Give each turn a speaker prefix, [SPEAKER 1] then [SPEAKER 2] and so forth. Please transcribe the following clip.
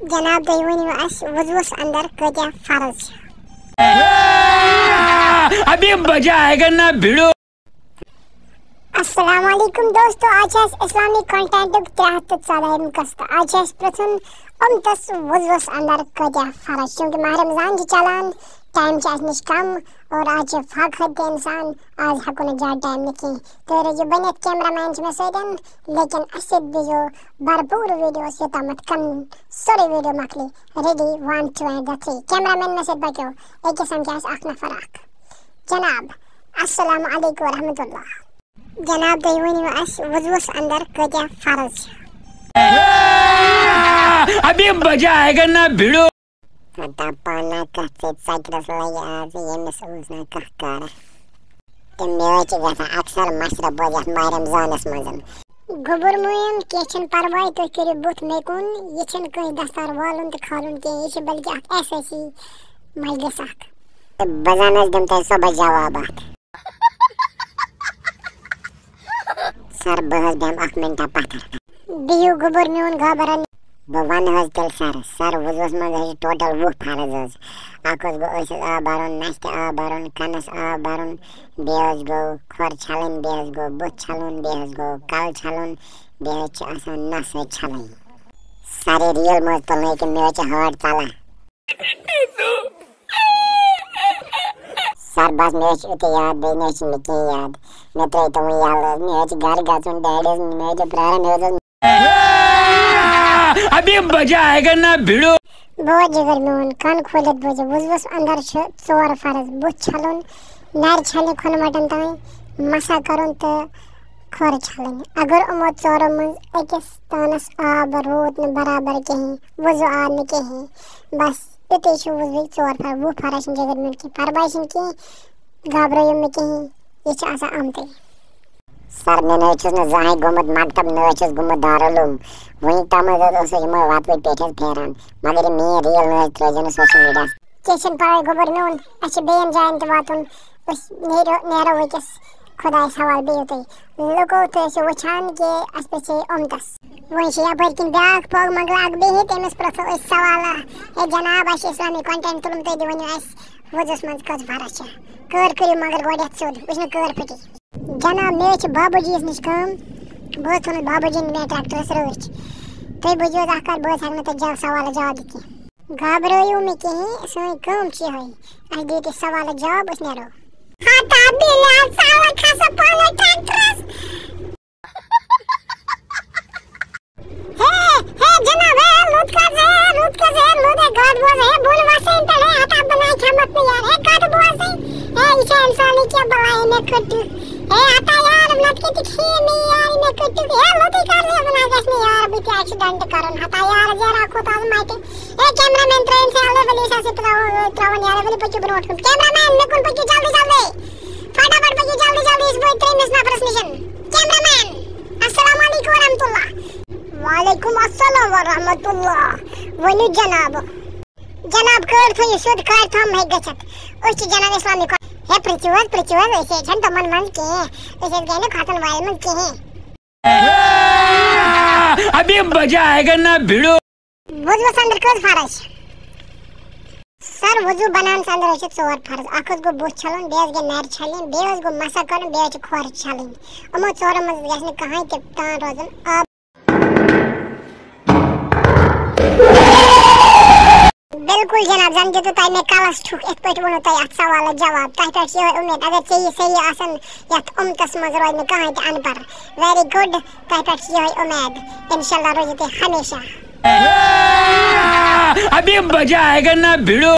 [SPEAKER 1] جناب تُہۍ ؤنِو اَسہِ وضوٗوَس اَنٛدر کۭتیاہ فرض چھِ؟
[SPEAKER 2] ابھی مزہ آئے گا نا بھیڑو.
[SPEAKER 1] السلام علیکم دوستو، آج چھِ اَسہِ اِسلامی کنٹینٹُک 314 قسط. آج چھِ اَسہِ پرٛژھُن اُمتس وضوٗوَس اَنٛدر کۭتیاہ فرض چھِ؟ چوٗنٛکہِ ماہ رمضان چھِ چلان، ٹایم چھِ اَسہِ نِش کم اور آز چھِ فاقہٕ تہِ اِنسان، آز ہٮ۪کو نہٕ زیادٕ ٹایم نہٕ کینٛہہ. تُہۍ روٗزِو بٔنِتھ، کیمرا مین چھِ مےٚ سۭتۍ، لیکن اَسہِ سۭتۍ دیٖزیو بھرپوٗر ویٖڈیوس یوٚتامَتھ سورُے ویٖڈیو مۄکلہِ. ریڈی 1 2 3. کیمرا مین مےٚ سۭتۍ پٔکِو، أکِس سمکھِ اَسہِ اکھ نفر اکھ. جناب السلام علیکم ورحمتہ اللہ. جناب تُہۍ ؤنِو اَسہِ وضوٗوَس اَنٛدر کۭتیاہ فرض چھِ؟
[SPEAKER 2] ابھی مزہ آئے گا نا بھیڑو.
[SPEAKER 1] پانا کتھ سۭتۍ ژکرس لگہِ آز ییٚمِس اوس نہٕ کانٛہہ کارا. تِم میوٕ چھِ گژھان اکثر مشرب یتھ ماہ رمضانس منٛز. گوٚبُر مویِن کینٛہہ چھُنہٕ پرواے، تُہۍ کٔرِو بُتھ مےٚ کُن. یہِ چھُنہٕ کٲنٛسہِ دستار والُن تہٕ کھالُن کینٛہہ، یہِ چھُ بلکہِ اکھ ایسٲسی مجلس اکھ. تہٕ بہٕ زن حظ دِمہٕ تۄہہِ صبحس جواب اتھ. سر بہٕ حظ بیٚہمہٕ اکھ مِنٹا پتھر. بِہِو گوٚبُر میون گابرن. بہٕ ونہٕ حظ تیٚلہِ سر وضوٗوس منٛز حظ چھِ ٹوٹل 20 فرض حظ. اکھ حظ گوٚو أچھس آب برُن، نستہِ آب برُن، کَنس آب برُن، بیٚیہِ حظ گوٚو کھۄر چھلٕنۍ، بیٚیہِ حظ گوٚو بُتھ چھلُن، بیٚیہِ حظ گوٚو کلہٕ چھلُن، بیٚیہِ حظ چھِ آسان نس حظ چھلٕنۍ. سر یہِ ریٖل مہٕ حظ تُلنٲیِو کہِ مےٚ حظ چھِ ہٲٹ ژلان. سر بس مےٚ حظ چھُ یُتُے یاد، بیٚیہِ نہٕ حظ چھُ مےٚ کینٛہہ یاد. مےٚ ترٛٲیتو وۄنۍ یلہٕ حظ، مےٚ حظ چھُ گرٕ گژھُن. ڈیڈی حظ مےٚ حظ چھِ پرٛاران، مےٚ حظ
[SPEAKER 2] ابھی مزہ آئے گا نا بھیڑو.
[SPEAKER 1] بوز جگر میون، کن کھوٗلِتھ بوٗزِو. وضوٗوَس اَنٛدر چھِ 4 فرض. بُتھ چھلُن، نرِ چھلنہِ کھۄنہٕ وٹن تام، مسا کرُن تہٕ کھۄر چھلٕنۍ. اگر یِمو 4 منٛز أکِس تانس آب روٗد نہٕ برابر کِہیٖنۍ، وضوٗ آو نہٕ کِہیٖنۍ، بس یُتُے چھُ وضوٗہٕکۍ 4 فرض. 20 فرض چھِنہٕ جگر میون کینٛہہ، پرواے چھُنہٕ کینٛہہ، گابرٲیِو نہٕ کِہیٖنۍ، یہِ چھُ آسان آمتٕے. سر مےٚ نہٕ حظ چھُس نہٕ زٕہٕنۍ گوٚمُت مکتب، نہ حظ چھُس گوٚمُت دارالعلوم. وُنیُک تام حظ اوسُس یِمے وتوٕے پیٚٹھۍ حظ پھیران. مگر یہِ میٛٲنۍ ریٖل نہٕ حظ ترٛٲیزیو نہٕ سوشل میٖڈیاہس. کینٛہہ چھُنہٕ پرواے گوٚبُر میون، اَسہِ چھُ بیٚیَن جاین تہِ واتُن. أسۍ نیرو أکِس خۄدایَس حوالہٕ. بِہِو تُہۍ لُکو، تُہۍ ٲسِو وٕچھان کہِ اَسہِ پِژھے اُمتس. وۄنۍ چھِ یپٲرۍ کِنۍ بیٛاکھ پۄگ منٛگلا اکھ بِہِتھ، تٔمِس پرٛژھو أسۍ سوالا. ہے جناب اَسہِ چھُ اِسلامی کنٹینٹ تُلُن، تُہۍ ؤنِو اَسہِ وضوٗوَس منٛز کٔژ فرض چھِ؟ کٲر کٔرِو مگر گۄڈٕ یَتھ سیوٚد، وٕچھ نہٕ کٲر پھٕٹی. جناب مےٚ حظ چھِ بابا جِیَس نِش کٲم، بہٕ حظ تھوٚونَس بابا جِین مےٚ ٹرٛیکٹرس رٲچھ. تُہۍ بوٗزِو حظ اکھ کَتھ، بہٕ حظ ہٮ۪کہٕ نہٕ تۄہہِ سوالس جواب دِتھ کینٛہہ. گابرٲیِو نہٕ کِہیٖنۍ، سٲنۍ کٲم چھِ یِہوٚے، اَسہِ دِیِو تُہۍ سوالس جواب، أسۍ نیرو. وعلیکم السلام ورحمتہ اللہ. ؤنِو جناب. جناب کٲر تھٲیِو سیوٚد، کارِ تھام ہیٚکہِ گٔژھِتھ. أسۍ چھِ جناب اِسلامی ہے پرٛژھِو حظ أسۍ حظ چھَنہٕ تِمن منٛز کینٛہہ، أسۍ حظ گٔے نہٕ کھۄژن والٮ۪ن منٛز کِہیٖنۍ.
[SPEAKER 2] ابھی مزہ آئے گا نا بھیڑو.
[SPEAKER 1] وضوٗوَس اَنٛدر کٔژ فرض چھِ؟ سر وضوٗ بناونس اَنٛدر حظ چھِ 4 فرض. اکھ حظ گوٚو بُتھ چھلُن، بیٚیہِ حظ گٔے نرِ چھلٕنۍ، بیٚیہِ حظ گوٚو مسا کرُن، بیٚیہِ حظ چھِ کھۄر چھلٕنۍ. یِمو 4 منٛز گژھِ نہٕ کٕہٕنۍ تہِ تان روزُن آب. بالکل جناب، زن دِتوٕ تۄہہِ مےٚ کلس ٹھُک، یِتھ پٲٹھۍ ووٚنوٕ تۄہہِ اتھ سوالس جواب. تۄہہِ پٮ۪ٹھ چھِ یِہوٚے اُمید، اگر ژےٚ صحیح آسن یتھ اُمتس منٛز روزِ نہٕ کٕہٕنۍ تہِ اَن پڑھ. ویری گُڈ، تۄہہِ پٮ۪ٹھ چھِ یِہوٚے اُمید. انشاء اللہ روزِو تُہۍ ہمیشہ.
[SPEAKER 2] ابھی مزہ آئے گا نا بھیڑو.